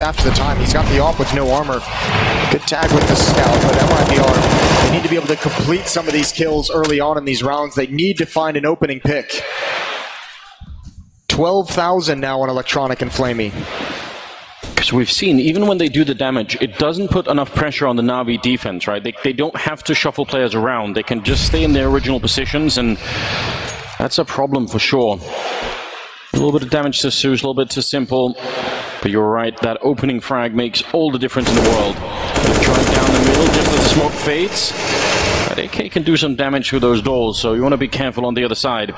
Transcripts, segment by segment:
after the time. He's got the AWP with no armor. Good tag with the scout, but MIBR, they need to be able to complete some of these kills early on in these rounds. They need to find an opening pick. 12,000 now on Electronic and Flamey. Because we've seen, even when they do the damage, it doesn't put enough pressure on the Na'Vi defense, right? They don't have to shuffle players around. They can just stay in their original positions, and that's a problem for sure. A little bit of damage to Zeus, a little bit to Simple. But you're right, that opening frag makes all the difference in the world. Trying down the middle just as the smoke fades. But AK can do some damage through those doors, so you want to be careful on the other side.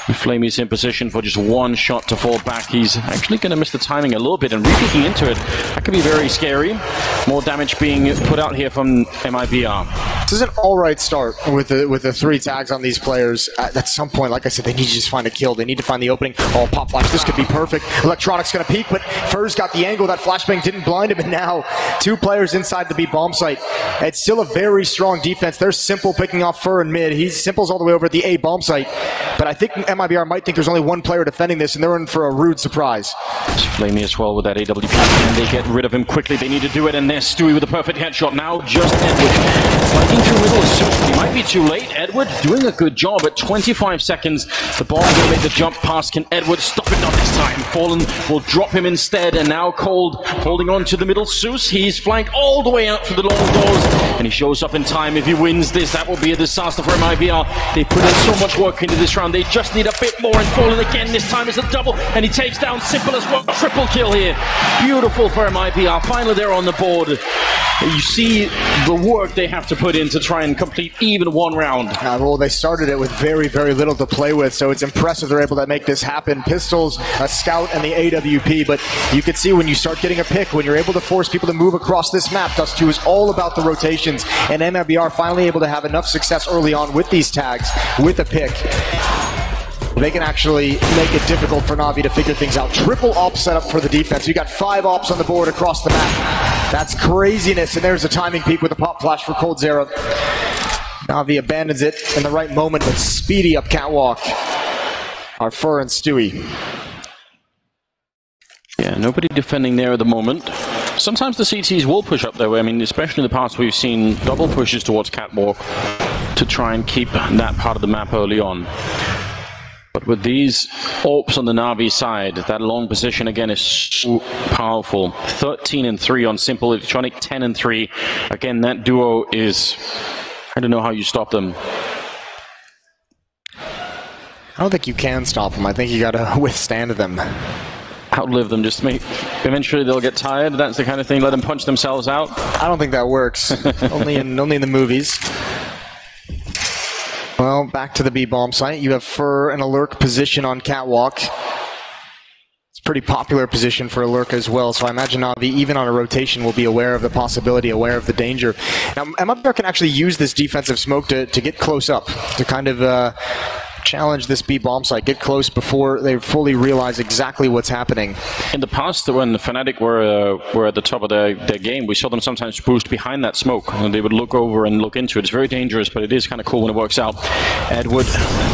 Flamey's in position for just one shot to fall back. He's actually going to miss the timing a little bit, and re-peeking into it, that could be very scary. More damage being put out here from MIBR. This is an alright start with the 3 tags on these players. At some point, like I said, they need to just find a kill. They need to find the opening. Oh, pop flash, this could be perfect. Electronic's going to peek, but Fur's got the angle. That flashbang didn't blind him, and now 2 players inside the B bomb site. It's still a very strong defense. There's Simple picking off Fur in mid. Simple's all the way over at the A bomb site. But I think MIBR might think there's only 1 player defending this, and they're in for a rude surprise. It's Flamey as well with that AWP, and they get rid of him quickly. They need to do it, and there's Stewie with a perfect headshot. Now just Edward fighting through middle. He might be too late. Edward doing a good job at 25 seconds. The ball will make the jump pass. Can Edward stop it? Not this time. Fallen will drop him instead, and now Cold holding on to the middle. Zeus, he's flanked all the way out for the long doors, and he shows up in time. If he wins this, that will be a disaster for MIBR. They put in so much work into this round. They just need a bit more, and Fallen again. This time is a double, and he takes down Simple as well. Triple kill here. Beautiful for MIBR. Finally, they're on the board. You see the work they have to put in to try and complete even 1 round. Well, they started it with very, very little to play with, so it's impressive they're able to make this happen. Pistols, a scout, and the AWP, but you can see when you start getting a pick, when you're able to force people to move across this map, Dust 2 is all about the rotations, and MIBR finally able to have enough success early on with these tags, with a pick. They can actually make it difficult for Na'Vi to figure things out. Triple AWP setup for the defense. You got 5 AWPs on the board across the map. That's craziness, and there's a timing peak with a pop flash for Cold Zera. Na'Vi abandons it in the right moment, but speedy up catwalk. Our Fur and Stewie. Yeah, nobody defending there at the moment. Sometimes the CTs will push up their way. I mean, especially in the past, we've seen double pushes towards catwalk to try and keep that part of the map early on. But with these AWPs on the Na'Vi side, that long position again is so powerful. 13-3 on Simple Electronic, 10-3. Again, that duo is... I don't know how you stop them. I don't think you can stop them. I think you got to withstand them. Outlive them, just make... Eventually they'll get tired. That's the kind of thing. Let them punch themselves out. I don't think that works. only in the movies. Well, back to the B bomb site. You have Fur in a lurk position on catwalk. It's a pretty popular position for a lurk as well, so I imagine Na'Vi, even on a rotation, will be aware of the possibility, aware of the danger. Now, MIBR can actually use this defensive smoke to get close up, to kind of challenge this B bomb site, get close before they fully realize exactly what's happening. In the past, when the Fnatic were at the top of their game, we saw them sometimes boost behind that smoke, and they would look over and look into it. It's very dangerous, but it is kind of cool when it works out. Edward,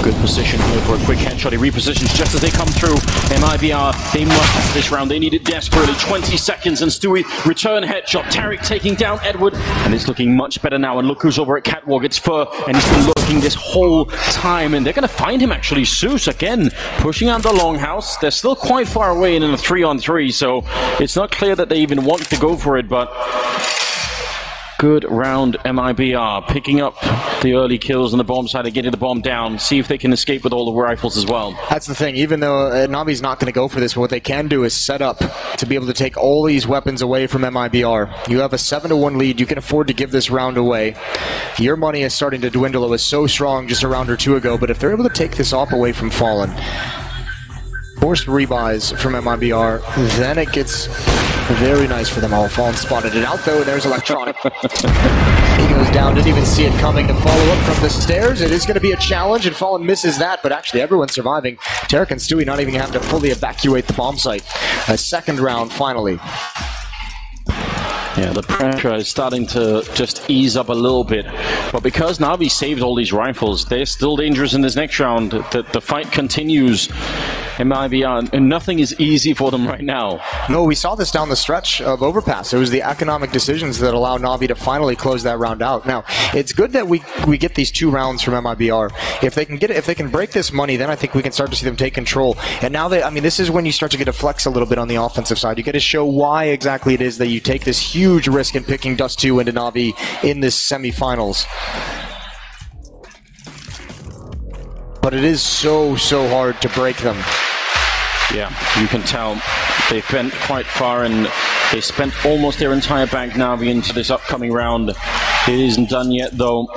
good position here for a quick headshot. He repositions just as they come through. MIBR, they must have this round. They need it desperately. 20 seconds, and Stewie, return headshot. Tariq taking down Edward, and it's looking much better now. And look who's over at catwalk. It's Fur, and he's been looking this whole time, and they're going to find him actually. Zeus again pushing out the longhouse. They're still quite far away in a 3-on-3, so it's not clear that they even want to go for it, but good round. MIBR picking up the early kills on the bomb side and getting the bomb down. See if they can escape with all the rifles as well. That's the thing. Even though Na'Vi's not going to go for this, what they can do is set up to be able to take all these weapons away from MIBR. You have a 7-1 lead. You can afford to give this round away. Your money is starting to dwindle. It was so strong just a round or 2 ago, but if they're able to take this off away from Fallen, forced rebuys from MIBR, then it gets very nice for them all. Fallen spotted it out though, and there's Electronic. He goes down, didn't even see it coming. To follow up from the stairs, it is going to be a challenge, and Fallen misses that, but actually everyone's surviving. Tariq and Stewie not even have to fully evacuate the bomb site. A second round finally. Yeah, the pressure is starting to just ease up a little bit. But because Na'Vi saved all these rifles, they're still dangerous in this next round. The fight continues. MIBR, and nothing is easy for them right now. No, we saw this down the stretch of Overpass. It was the economic decisions that allowed Na'Vi to finally close that round out. Now, it's good that we get these 2 rounds from MIBR. If they can get it, if they can break this money, then I think we can start to see them take control. And now I mean, this is when you start to get to flex a little bit on the offensive side. You get to show why exactly it is that you take this huge risk in picking Dust 2 into Na'Vi in this semifinals. But it is so hard to break them. Yeah, you can tell they've been quite far, and they spent almost their entire bank Na'Vi into this upcoming round. It isn't done yet, though.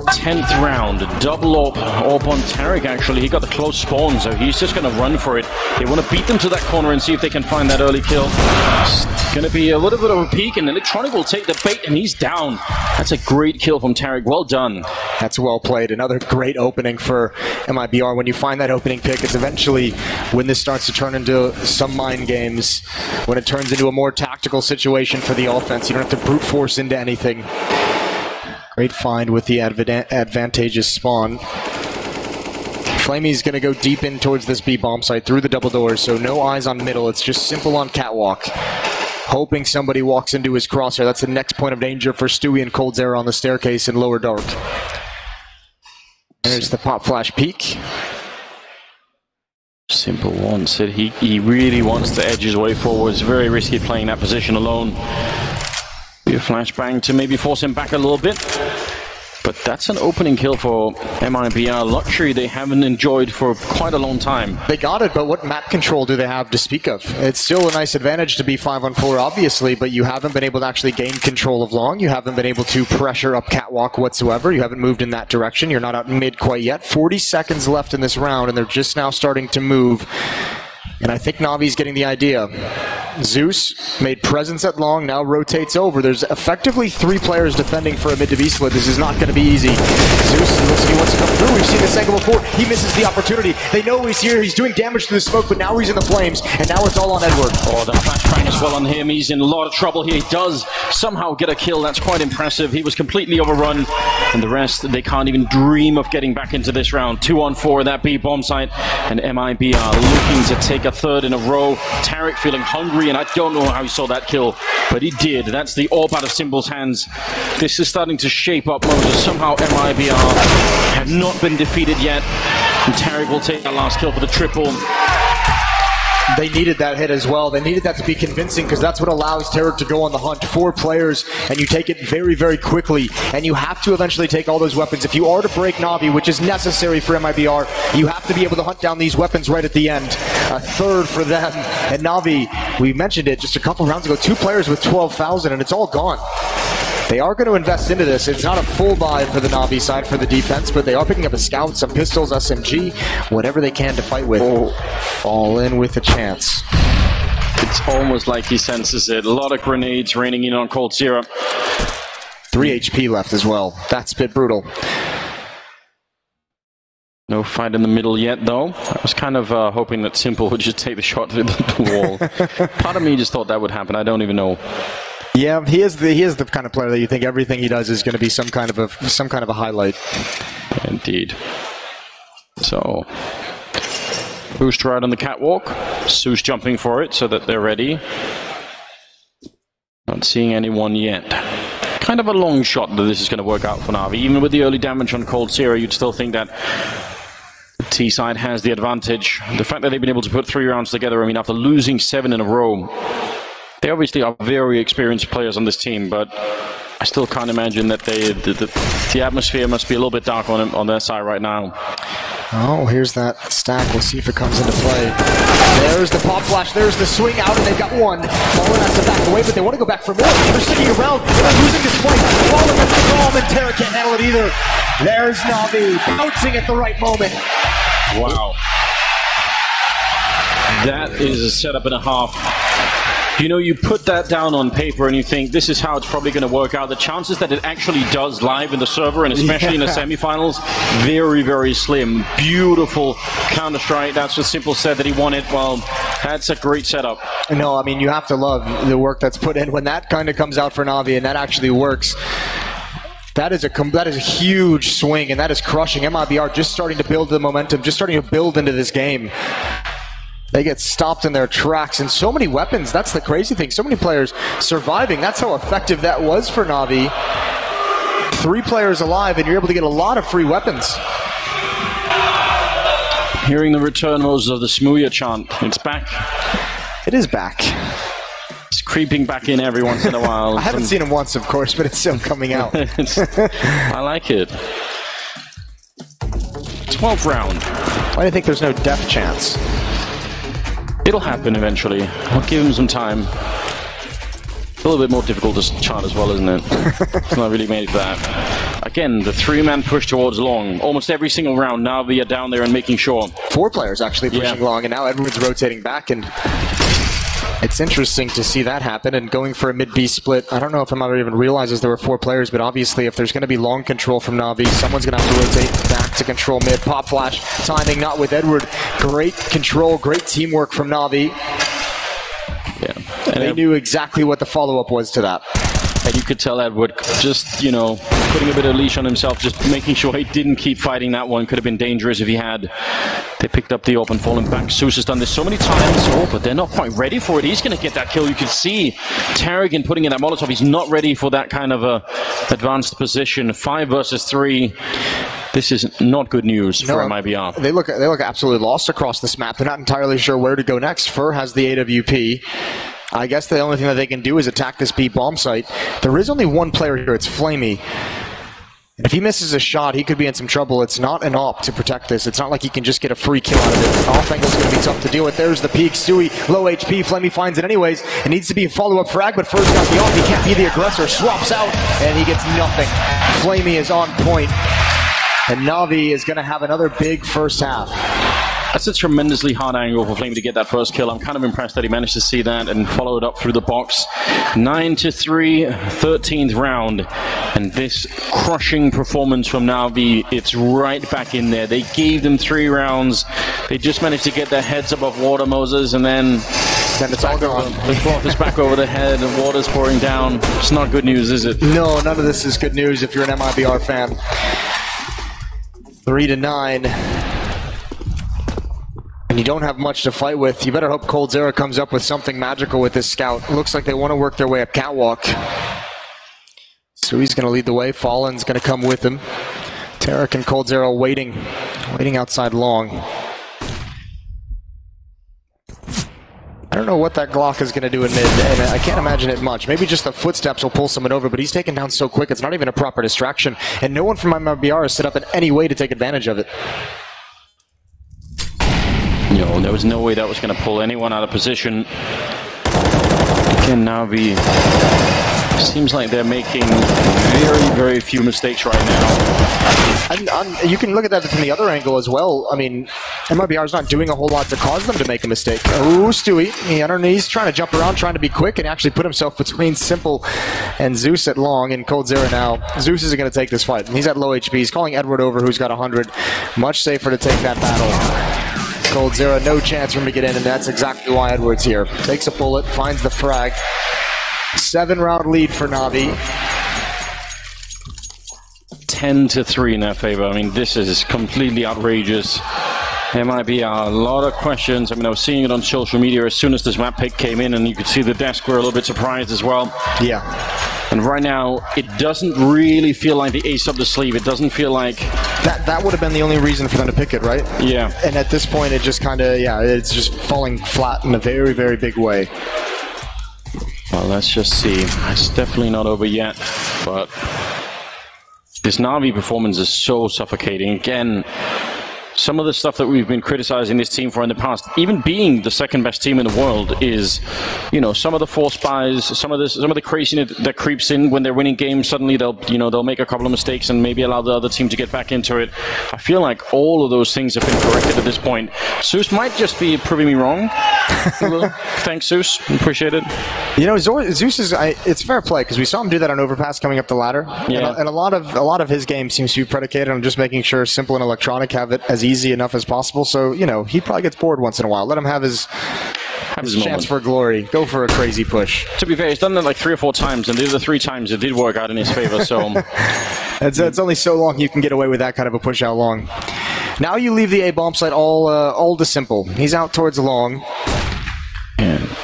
10th round, double AWP on Tarek, actually. He got the close spawn, so he's just going to run for it. They want to beat them to that corner and see if they can find that early kill. It's going to be a little bit of a peek, and Electronic will take the bait, and he's down. That's a great kill from Tarek. Well done. That's well played. Another great opening for MIBR. When you find that opening pick, it's eventually when this starts to turn into some mind games, when it turns into a more tactical situation for the offense. You don't have to brute force into anything. Great find with the advantageous spawn. Flamey's going to go deep in towards this B bomb site through the double doors, so no eyes on middle. It's just simple on catwalk. Hoping somebody walks into his crosshair. That's the next point of danger for Stewie and Coldzera on the staircase in lower dark. There's the pop flash peek. Simple wants it. He really wants to edge his way forward. It's very risky playing that position alone. Be a flashbang to maybe force him back a little bit. But that's an opening kill for MIBR. Luxury they haven't enjoyed for quite a long time. They got it, but what map control do they have to speak of? It's still a nice advantage to be 5-on-4, obviously, but you haven't been able to actually gain control of long. You haven't been able to pressure up catwalk whatsoever. You haven't moved in that direction. You're not out mid quite yet. 40 seconds left in this round, and they're just now starting to move. And I think Navi's getting the idea. Zeus made presence at long, now rotates over. There's effectively 3 players defending for a mid to B split. This is not going to be easy. Zeus looks like he wants to come through. We've seen this angle before. He misses the opportunity. They know he's here. He's doing damage to the smoke, but now he's in the flames, and now it's all on Edward. Oh, the flashbang as well on him. He's in a lot of trouble here. He does somehow get a kill. That's quite impressive. He was completely overrun, and the rest, they can't even dream of getting back into this round. 2-on-4 at that B bomb site, and MIB are looking to take a 3rd in a row. Tarek feeling hungry, and I don't know how he saw that kill, but he did. That's the AWP out of Symbol's hands. This is starting to shape up, Moses. Somehow MIBR have not been defeated yet, and Tarek will take that last kill for the triple. They needed that hit as well. They needed that to be convincing, because that's what allows Tarek to go on the hunt. 4 players, and you take it very quickly. And you have to eventually take all those weapons. If you are to break Na'Vi, which is necessary for MIBR, you have to be able to hunt down these weapons right at the end. A 3rd for them. And Na'Vi, we mentioned it just a couple rounds ago, 2 players with 12,000, and it's all gone. They are going to invest into this. It's not a full buy for the Na'Vi side for the defense, but they are picking up a scout, some pistols, SMG, whatever they can to fight with. Oh, fall in with a chance. It's almost like he senses it. A lot of grenades raining in on Coldzera. 3 HP left as well. That's a bit brutal. No fight in the middle yet, though. I was kind of hoping that Simple would just take the shot through the wall. Part of me just thought that would happen. I don't even know. Yeah, he is the kind of player that you think everything he does is going to be some kind of a highlight. Indeed. So, boost right on the catwalk. Zeus jumping for it so that they're ready. Not seeing anyone yet. Kind of a long shot that this is going to work out for Na'Vi. Even with the early damage on Coldzera, you'd still think that the T side has the advantage. The fact that they've been able to put 3 rounds together, I mean, after losing 7 in a row. They obviously are very experienced players on this team, but I still can't imagine that the atmosphere must be a little bit dark on their side right now. Oh, here's that stack. We'll see if it comes into play. There's the pop flash. There's the swing out, and they've got one. Fallen has to back away, but they want to go back for more. They're sticking around. They're losing this fight. Fallen has the bomb, and Terra can't handle it either. There's Na'Vi bouncing at the right moment. Wow. That is a setup and a half. You know, you put that down on paper and you think this is how it's probably going to work out. The chances that it actually does live in the server, and especially in the semifinals, very slim. Beautiful Counter-Strike. That's what Simple said that he wanted. Well, that's a great setup. No, I mean, you have to love the work that's put in when that kind of comes out for Na'Vi and that actually works. That is a huge swing, and that is crushing. MIBR just starting to build the momentum, just starting to build into this game. They get stopped in their tracks, and so many weapons. That's the crazy thing. So many players surviving. That's how effective that was for Na'Vi. 3 players alive, and you're able to get a lot of free weapons. Hearing the return, Moses, of the Smooya chant. It's back. It is back. It's creeping back in every once in a while. I haven't seen him once, of course, but it's still coming out. I like it. 12th round. Why do you think there's no death chance? It'll happen eventually. I'll give him some time. A little bit more difficult to chant as well, isn't it? It's not really made for that. Again, the 3-man push towards long. Almost every single round, Na'Vi are down there and making sure. 4 players actually pushing long, and now Edward's rotating back, and it's interesting to see that happen, and going for a mid-B split. I don't know if Mibr even realizes there were 4 players, but obviously if there's going to be long control from Na'Vi, someone's going to have to rotate back to control mid. Pop flash, timing not with Edward. Great control, great teamwork from Na'Vi. Yeah. And they knew exactly what the follow-up was to that. And you could tell Edward just, you know, putting a bit of leash on himself, just making sure he didn't keep fighting that one. Could have been dangerous if he had. They picked up the open, falling back. Zeus has done this so many times. Oh, but they're not quite ready for it. He's going to get that kill. You can see Tarragon putting in that Molotov. He's not ready for that kind of a advanced position. 5 versus 3. This is not good news for MIBR. They look absolutely lost across this map. They're not entirely sure where to go next. Fur has the AWP. I guess the only thing that they can do is attack this B bomb site. There is only one player here. It's Flamey. And if he misses a shot, he could be in some trouble. It's not an op to protect this. It's not like he can just get a free kill out of it. Off angle's going to be tough to deal with. There's the peak. Stewie, low HP. Flamey finds it anyways. It needs to be a follow-up frag, but first got the off. He can't be the aggressor. Swaps out, and he gets nothing. Flamey is on point. And Na'Vi is going to have another big first half. That's a tremendously hard angle for Flamey to get that first kill. I'm kind of impressed that he managed to see that and follow it up through the box. 9-3, 13th round. And this crushing performance from Na'Vi, it's right back in there. They gave them 3 rounds. They just managed to get their heads above water, Moses, and then it's all gone. The cloth is back over the head and water's pouring down. It's not good news, is it? No, none of this is good news if you're an MIBR fan. 3-9. And you don't have much to fight with. You better hope coldzera comes up with something magical with this scout. Looks like they want to work their way up catwalk. So he's going to lead the way. Fallen's going to come with him. Tarek and coldzera waiting outside long. I don't know what that Glock is going to do in mid, and I can't imagine it much. Maybe just the footsteps will pull someone over, but he's taken down so quick, it's not even a proper distraction, and no one from MIBR is set up in any way to take advantage of it. No, there was no way that was going to pull anyone out of position. Again, Na'Vi seems like they're making very, very few mistakes right now. You can look at that from the other angle as well. I mean, MIBR is not doing a whole lot to cause them to make a mistake. Oh, Stewie, he's trying to jump around, trying to be quick, and actually put himself between Simple and Zeus at long, and coldzera now. Zeus isn't going to take this fight. He's at low HP. He's calling Edward over, who's got 100. Much safer to take that battle. coldzera, no chance for him to get in, and that's exactly why Edward's here. Takes a bullet, finds the frag. 7-round lead for Na'Vi. 10-3 in their favor. I mean, this is completely outrageous. MIBR, a lot of questions. I mean, I was seeing it on social media as soon as this map pick came in, and you could see the desk were a little bit surprised as well. Yeah. And right now, it doesn't really feel like the ace up the sleeve. It doesn't feel like... That would have been the only reason for them to pick it, right? Yeah. And at this point, it just kind of, it's just falling flat in a very, very big way. Well, let's just see. It's definitely not over yet, but this Na'Vi performance is so suffocating. Again, some of the stuff that we've been criticizing this team for in the past, even being the second best team in the world, is, some of the force buys, some of the craziness that creeps in when they're winning games. Suddenly they'll make a couple of mistakes and maybe allow the other team to get back into it. I feel like all of those things have been corrected at this point. Zeus might just be proving me wrong. Thanks, Zeus. Appreciate it. Zeus is it's fair play because we saw him do that on overpass coming up the ladder. Yeah. And a lot of his game seems to be predicated on just making sure Simple and Electronic have it as easy enough as possible. So he probably gets bored once in a while. Let him have his chance for glory. Go for a crazy push. To be fair, he's done that like 3 or 4 times, and the other 3 times it did work out in his favor. So It's only so long you can get away with that kind of a push out long. Now you leave the A bomb site all to Simple. He's out towards long.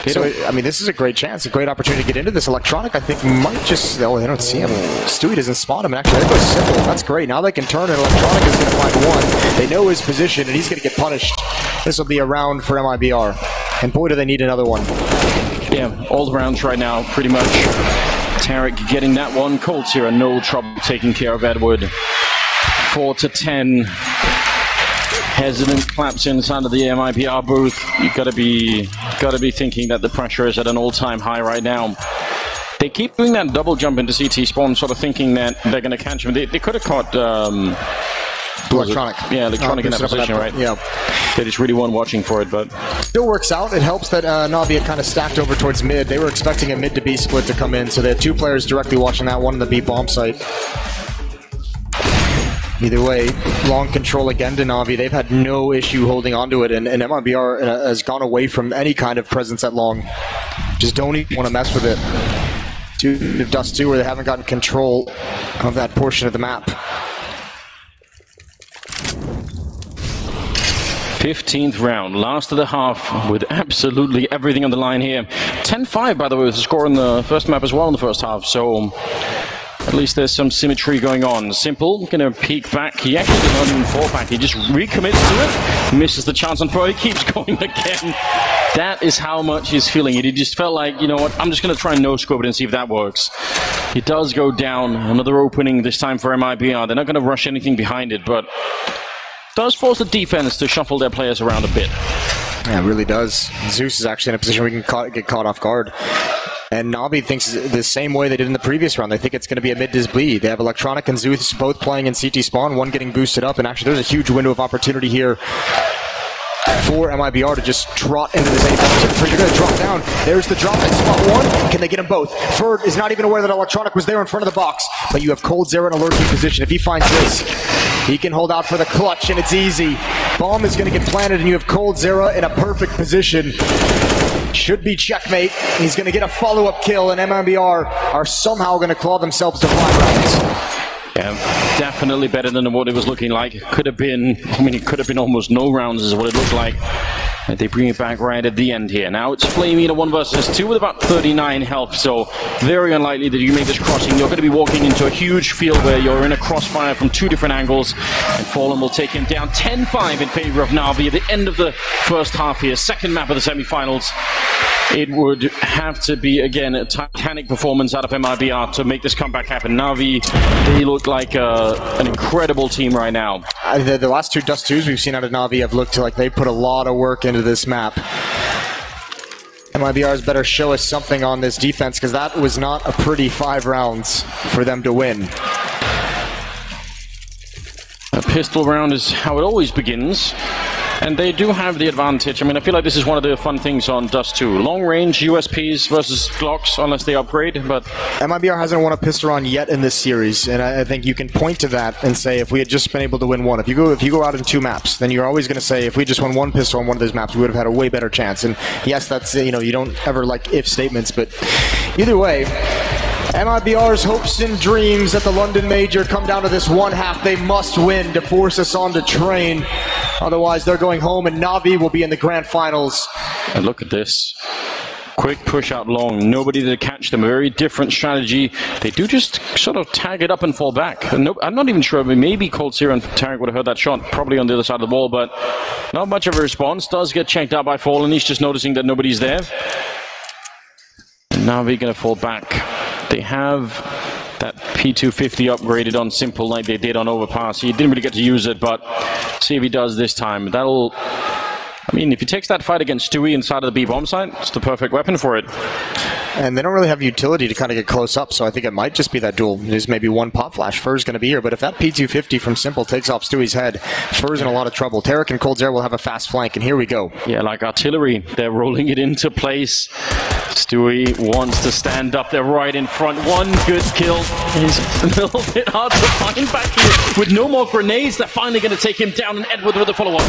So, I mean, this is a great chance, a great opportunity to get into this. Electronic, I think, might just... Oh, they don't see him. Stewie doesn't spot him. And actually, there goes Simple. That's great. Now they can turn, and Electronic is going to find one. They know his position, and he's going to get punished. This will be a round for MIBR. And boy, do they need another one. Yeah, all the rounds right now, pretty much. Tarek getting that one. Colts here, no trouble taking care of Edward. 4-10. Hesitant claps inside of the MIBR booth. You gotta be thinking that the pressure is at an all-time high right now. They keep doing that double jump into CT spawn, sort of thinking that they're gonna catch him. They could have caught Electronic. Yeah, Electronic in that position, right? Yeah. They just really weren't watching for it, but still works out. It helps that Navi had kind of stacked over towards mid. They were expecting a mid to B split to come in, so they had two players directly watching that one in the B bomb site. Either way, long control again to Navi. They've had no issue holding onto it, and MIBR has gone away from any kind of presence at long. Just don't even want to mess with it. Dust 2 where they haven't gotten control of that portion of the map. 15th round, last of the half, with absolutely everything on the line here. 10-5, by the way, was the score in the first map as well in the first half, so at least there's some symmetry going on. Simple, gonna peek back. He actually does not even fall back. He just recommits to it, misses the chance on throw. He keeps going again. That is how much he's feeling it. He just felt like, you know what, I'm just gonna try and no-scope it and see if that works. He does go down. Another opening this time for MIBR. They're not gonna rush anything behind it, but does force the defense to shuffle their players around a bit. Yeah, it really does. Zeus is actually in a position where he can get caught off guard. And Navi thinks the same way they did in the previous round. They think it's going to be a mid-dis bleed. They have Electronic and Zeus both playing in CT spawn, one getting boosted up, and actually there's a huge window of opportunity here for MIBR to just trot into this A-bomb. You're going to drop down. There's the drop in spot one. Can they get them both? Ferd is not even aware that Electronic was there in front of the box, but you have Cold Zero in a lurking position. If he finds this, he can hold out for the clutch, and it's easy. Bomb is going to get planted, and you have Cold Zero in a perfect position. Should be checkmate. He's going to get a follow-up kill, and MIBR are somehow going to claw themselves to 5 rounds. Yeah, definitely better than what it was looking like. It could have been, I mean, it could have been almost no rounds is what it looked like. And they bring it back right at the end here. Now it's Flamey 1 versus 2 with about 39 health, so very unlikely that you make this crossing. You're going to be walking into a huge field where you're in a crossfire from 2 different angles, and Fallen will take him down 10-5 in favor of Navi at the end of the first half here. Second map of the semifinals. It would have to be, again, a titanic performance out of MIBR to make this comeback happen. Navi, they look like an incredible team right now. The last 2 Dust 2s we've seen out of Navi have looked like they put a lot of work into this map. MIBR's better show us something on this defense, because that was not a pretty 5 rounds for them to win. A pistol round is how it always begins. And they do have the advantage. I mean, I feel like this is one of the fun things on Dust 2. Long range USPs versus Glocks, unless they upgrade, but MIBR hasn't won a pistol round yet in this series, and I think you can point to that and say, if we had just been able to win one, if you go out in 2 maps, then you're always going to say, if we just won 1 pistol on one of those maps, we would have had a way better chance. And yes, that's, you know, you don't ever like if statements, but either way, MIBR's hopes and dreams at the London Major come down to this one half they must win to force us on to train. Otherwise, they're going home, and Navi will be in the grand finals. And look at this. Quick push out long. Nobody to catch them. A very different strategy. They do just sort of tag it up and fall back. And I'm not even sure. Maybe Cold Zero and Tarek would have heard that shot, probably on the other side of the wall, but not much of a response. Does get checked out by Fallen. He's just noticing that nobody's there. And Navi going to fall back. They have that P250 upgraded on Simple like they did on Overpass. He didn't really get to use it, but see if he does this time. That'll... I mean, if he takes that fight against Stewie inside of the B-bomb site, it's the perfect weapon for it. And they don't really have utility to kind of get close up, so I think it might just be that duel. There's maybe 1 pop flash. Fur's going to be here, but if that P250 from Simple takes off Stewie's head, Fur's in a lot of trouble. Tarek and Cold Zero will have a fast flank, and here we go. Yeah, like artillery. They're rolling it into place. Stewie wants to stand up there right in front. 1 good kill. It's a little bit hard to find back here. With no more grenades, they're finally going to take him down, and Edward with the follow-up.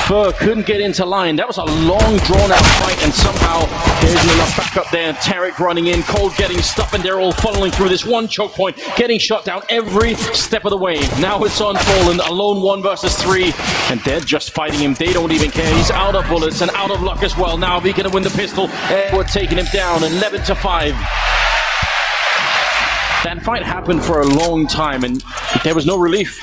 Fur couldn't get into line. That was a long, drawn-out fight, and somehow There's enough back up there. Tarek running in. Cold getting stuck, and they're all funneling through this one choke point, getting shot down every step of the way. Now it's on Fallen, alone 1 versus 3, and they're just fighting him. They don't even care. He's out of bullets and out of luck as well. Now he's going to win the pistol. Edward taking him down, 11-5. That fight happened for a long time, and there was no relief.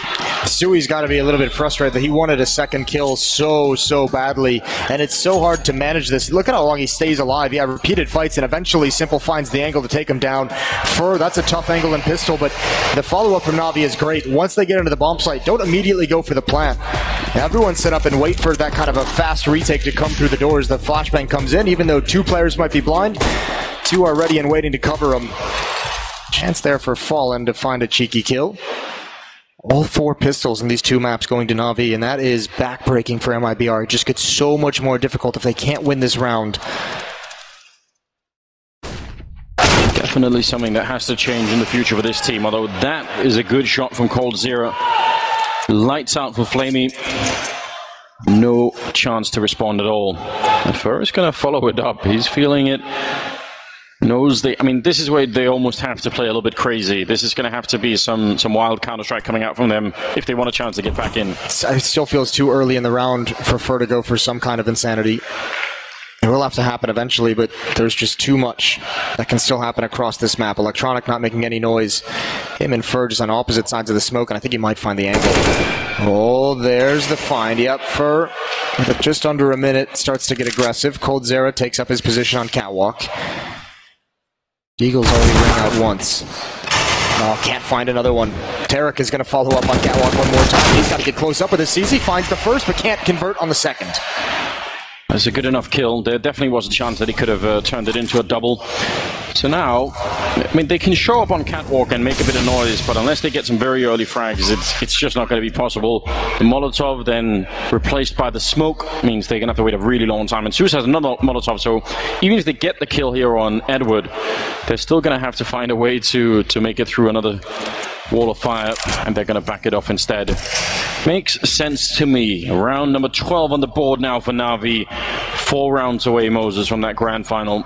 Sui's got to be a little bit frustrated that he wanted a second kill so badly, and it's so hard to manage this. Look at how long he stays alive. Yeah, repeated fights, and eventually Simple finds the angle to take him down. That's a tough angle in pistol, but the follow-up from Na'Vi is great. Once they get into the bomb site, don't immediately go for the plant. Everyone set up and wait for that kind of a fast retake to come through the doors. The flashbang comes in, even though 2 players might be blind. 2 are ready and waiting to cover him. Chance there for Fallen to find a cheeky kill. All 4 pistols in these 2 maps going to Na'Vi, and that is backbreaking for Mibr. It just gets so much more difficult if they can't win this round. Definitely something that has to change in the future for this team, although that is a good shot from Cold Zero. Lights out for Flamey. No chance to respond at all. And Fur is going to follow it up. He's feeling it. I mean, this is where they almost have to play a little bit crazy. This is going to have to be some wild Counter-Strike coming out from them if they want a chance to get back in. It still feels too early in the round for Fur to go for some kind of insanity. It will have to happen eventually, but there's just too much that can still happen across this map. Electronic not making any noise. Him and Fur just on opposite sides of the smoke, and I think he might find the angle. Oh, there's the find. Yep, Fur, with just under a minute, starts to get aggressive. Cold Zera takes up his position on Catwalk. Deagle's already ran out once. Oh, can't find another one. Tarek is going to follow up on Catwalk one more time. He's got to get close up with his CZ. Finds the first, but can't convert on the second. That's a good enough kill. There definitely was a chance that he could have turned it into a double. So now, I mean, they can show up on Catwalk and make a bit of noise, but unless they get some very early frags, it's just not going to be possible. The Molotov then replaced by the smoke means they're going to have to wait a really long time. And Zeus has another Molotov, so even if they get the kill here on Edward, they're still going to have to find a way to make it through another wall of fire, and they're going to back it off instead. Makes sense to me. Round number 12 on the board now for Na'Vi. 4 rounds away, Moses, from that grand final.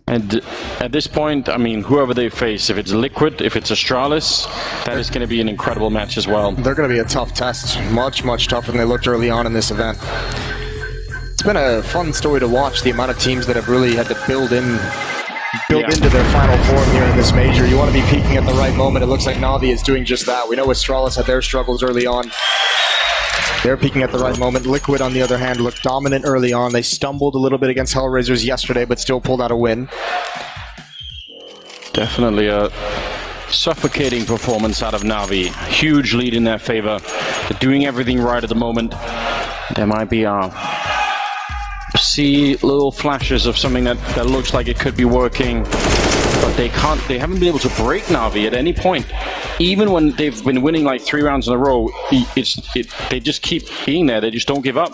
And at this point, I mean, whoever they face, if it's Liquid, if it's Astralis, that is going to be an incredible match as well. They're going to be a tough test. Much tougher than they looked early on in this event. It's been a fun story to watch, the amount of teams that have really had to build into their final form here in this major. You want to be peaking at the right moment. It looks like Na'Vi is doing just that. We know Astralis had their struggles early on. They're peaking at the right moment. Liquid, on the other hand, looked dominant early on. They stumbled a little bit against Hellraisers yesterday, but still pulled out a win. Definitely a suffocating performance out of Na'Vi. Huge lead in their favor. They're doing everything right at the moment. There might be see little flashes of something that looks like it could be working, but they haven't been able to break Na'Vi at any point. Even when they've been winning like 3 rounds in a row, they just keep being there. They just don't give up.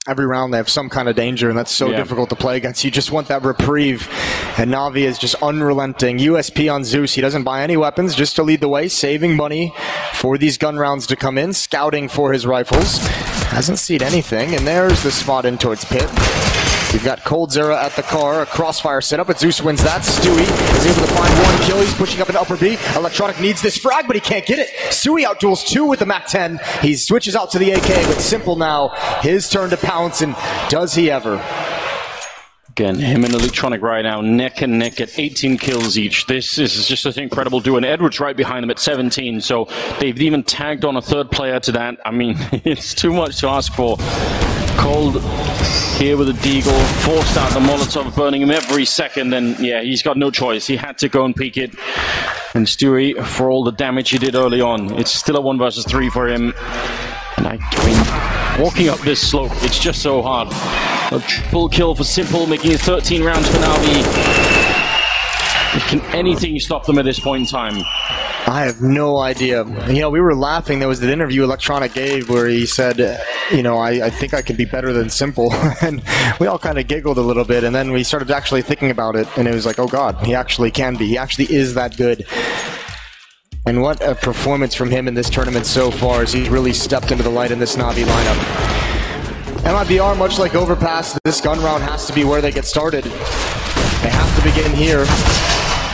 Every round they have some kind of danger, and that's so difficult to play against. You just want that reprieve, and Na'Vi is just unrelenting. USP on Zeus. He doesn't buy any weapons just to lead the way, saving money for these gun rounds to come in, scouting for his rifles. Hasn't seen anything, and there's the spot in towards Pit. We've got Cold Zera at the car, a crossfire setup, but Zeus wins that. Stewie is able to find 1 kill. He's pushing up into upper B. Electronic needs this frag, but he can't get it. Stewie outduels 2 with the MAC-10. He switches out to the AK, but Simple now. His turn to pounce, and does he ever? Again, him and Electronic right now, neck and neck at 18 kills each. This is just an incredible duo, and Edward's right behind them at 17, so they've even tagged on a 3rd player to that. I mean, it's too much to ask for. Cold here with a Deagle, forced out the Molotov, burning him every second, and yeah, he's got no choice. He had to go and peek it. And Stewie, for all the damage he did early on, it's still a 1 versus 3 for him. And I mean, walking up this slope, it's just so hard. A triple kill for Simple, making it 13 rounds for Na'Vi. Can anything stop them at this point in time? I have no idea. You know, we were laughing. There was that interview Electronic gave where he said, you know, I think I could be better than Simple. And we all kind of giggled a little bit. And then we started actually thinking about it. And it was like, oh, God, he actually can be. He actually is that good. And what a performance from him in this tournament so far as he's really stepped into the light in this Na'Vi lineup. MIBR, much like Overpass, this gun round has to be where they get started. They have to begin here.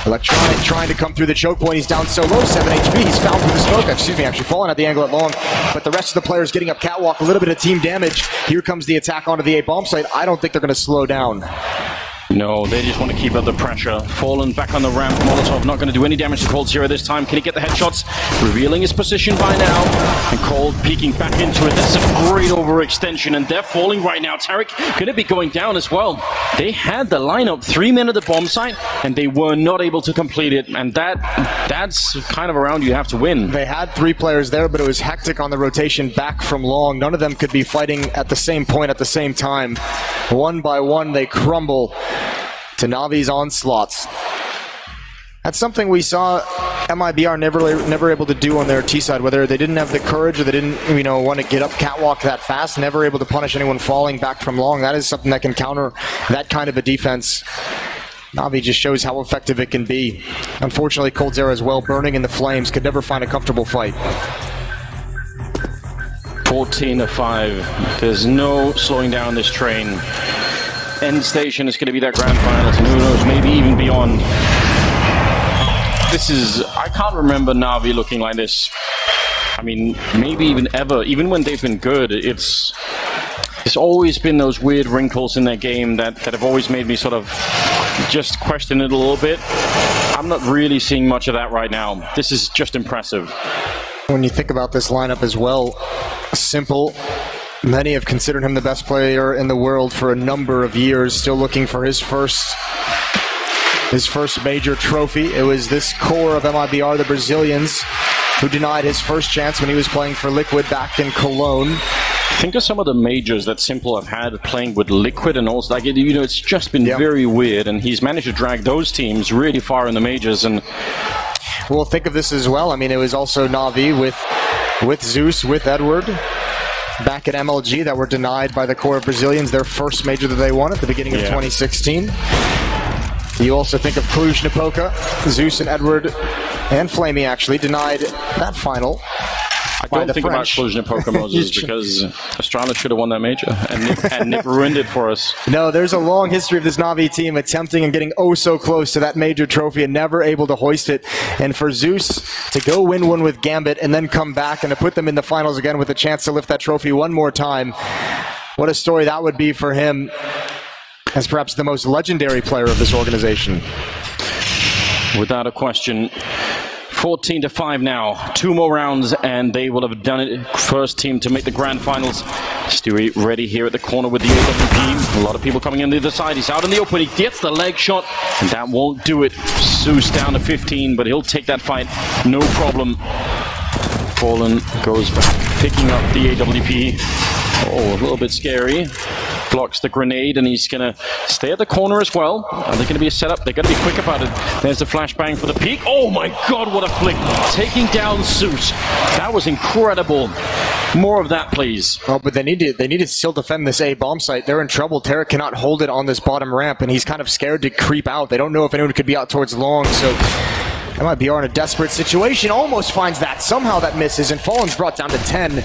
Electronic trying to come through the choke point. He's down so low, 7 HP. He's found through the smoke. Excuse me, actually falling at the angle at long. But the rest of the players getting up catwalk. A little bit of team damage. Here comes the attack onto the A bomb site. I don't think they're going to slow down. No, they just want to keep up the pressure. Fallen back on the ramp. Molotov not going to do any damage to Cold Zero this time. Can he get the headshots? Revealing his position by now. And Cold peeking back into it. That's a great overextension. And they're falling right now. Tarek going to be going down as well. They had the lineup 3 men at the bomb site, and they were not able to complete it. And that's kind of a round you have to win. They had 3 players there, but it was hectic on the rotation back from long. None of them could be fighting at the same point at the same time. One by one, they crumble to Navi's onslaughts. That's something we saw MIBR never able to do on their T side, whether they didn't have the courage or they didn't, want to get up catwalk that fast, never able to punish anyone falling back from long. That is something that can counter that kind of a defense. Navi just shows how effective it can be. Unfortunately, Cold Zero as well, burning in the flames, could never find a comfortable fight. 14-5. There's no slowing down this train. End station is going to be that grand finals, and who knows, maybe even beyond. I can't remember Navi looking like this. I mean, maybe even ever. Even when they've been good, there's always been those weird wrinkles in their game that have always made me sort of just question it a little bit. I'm not really seeing much of that right now. This is just impressive. When you think about this lineup as well, simple. Many have considered him the best player in the world for a number of years, still looking for his first major trophy. It was this core of MIBR, the Brazilians, who denied his first chance when he was playing for Liquid back in Cologne. Think of some of the majors that Simple have had playing with Liquid, and also it's just been very weird, and he's managed to drag those teams really far in the majors. And well, think of this as well. I mean, it was also Navi with Zeus, with Edward back at MLG that were denied by the core of Brazilians their first major that they won at the beginning of 2016. You also think of Cluj-Napoca, Zeus and Edward and Flamey actually denied that final. I don't think about Cluj-Napoca, Moses, because Astralis should have won that major, and Nick ruined it for us. No, there's a long history of this Navi team attempting and getting oh so close to that major trophy and never able to hoist it. And for Zeus to go win one with Gambit and then come back and to put them in the finals again with a chance to lift that trophy one more time, what a story that would be for him as perhaps the most legendary player of this organization. Without a question. 14-5 now. 2 more rounds and they will have done it. First team to make the grand finals. Stewie ready here at the corner with the AWP. A lot of people coming in the other side. He's out in the open. He gets the leg shot and that won't do it. Zeus down to 15, but he'll take that fight. No problem. Fallen goes back, picking up the AWP. Oh, a little bit scary. Blocks the grenade, and he's going to stay at the corner as well. Are they going to be a setup? They're going to be quick about it. There's the flashbang for the peak. Oh my god, what a flick. Taking down Zeus. That was incredible. More of that, please. Oh, but they need to still defend this A bomb site. They're in trouble. Tarek cannot hold it on this bottom ramp, and he's kind of scared to creep out. They don't know if anyone could be out towards long, so MIBR in a desperate situation. Almost finds that. Somehow that misses, and Fallen's brought down to 10.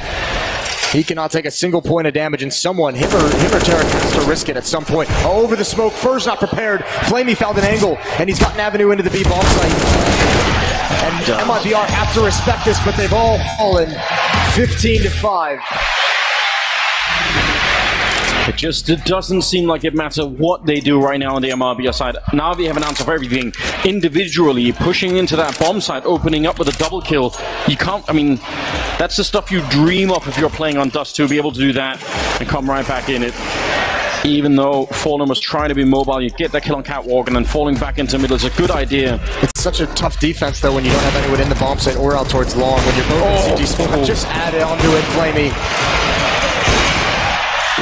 He cannot take a single point of damage, and someone, him or Tarek, has to risk it at some point. Oh, over the smoke, Fur's not prepared. Flamey found an angle, and he's got an avenue into the B bomb site. And MIBR have to respect this, but they've all fallen 15-5. It doesn't seem like it matters what they do right now on the MRBR side. Navi have an answer for everything. Individually, pushing into that bomb site, opening up with a double kill. You can't, I mean, that's the stuff you dream of if you're playing on Dust 2, be able to do that and come right back in it. Even though Fallen was trying to be mobile, you get that kill on Catwalk, and then falling back into the middle is a good idea. It's such a tough defense, though, when you don't have anyone in the bomb site or out towards long. When you're both in CG spawn, just add it onto it, Flamey.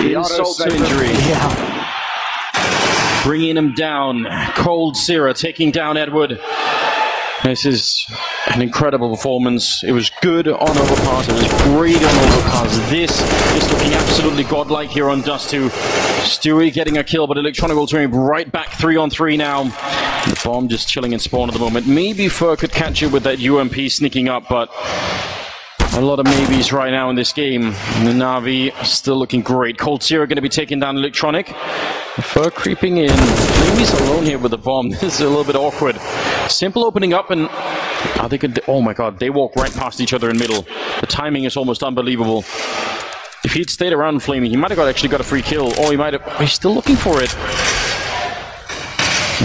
Insult to injury. Yeah. Bringing him down. Cold Zero taking down Edward. This is an incredible performance. It was good on Overpass. It was great on Overpass. This is looking absolutely godlike here on Dust 2. Stewie getting a kill, but Electronic will turn right back 3-on-3 now. The bomb just chilling in spawn at the moment. Maybe Fur could catch it with that UMP sneaking up, but A lot of maybes right now in this game. Na'Vi still looking great. Cold Zero going to be taking down Electronic. Fur creeping in. Flamey's alone here with the bomb. This is a little bit awkward. Simple opening up and... Are they good? Oh my god, they walk right past each other in middle. The timing is almost unbelievable. If he'd stayed around Flamey, he might have actually got a free kill. Or he might have... He's still looking for it.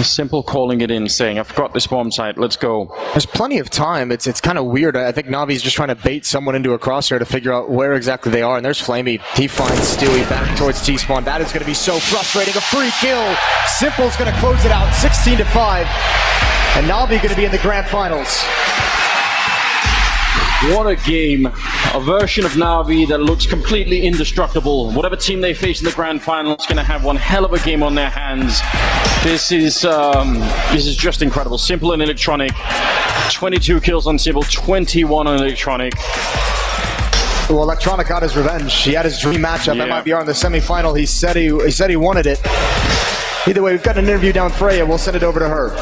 Simple calling it in, saying, I've got this bomb site, let's go. There's plenty of time. It's kind of weird. I think Navi's just trying to bait someone into a crosshair to figure out where exactly they are. And there's Flamey. He finds Stewie back towards T-Spawn. That is going to be so frustrating. A free kill. Simple's going to close it out 16-5. And Navi going to be in the grand finals. What a game. A version of Na'Vi that looks completely indestructible. Whatever team they face in the grand final is going to have one hell of a game on their hands. This is just incredible. Simple and Electronic. 22 kills on Simple, 21 on Electronic. Well, Electronic got his revenge. He had his dream matchup. Yeah. MIBR in the semifinal. He said he wanted it. Either way, we've got an interview down Freya. We'll send it over to her.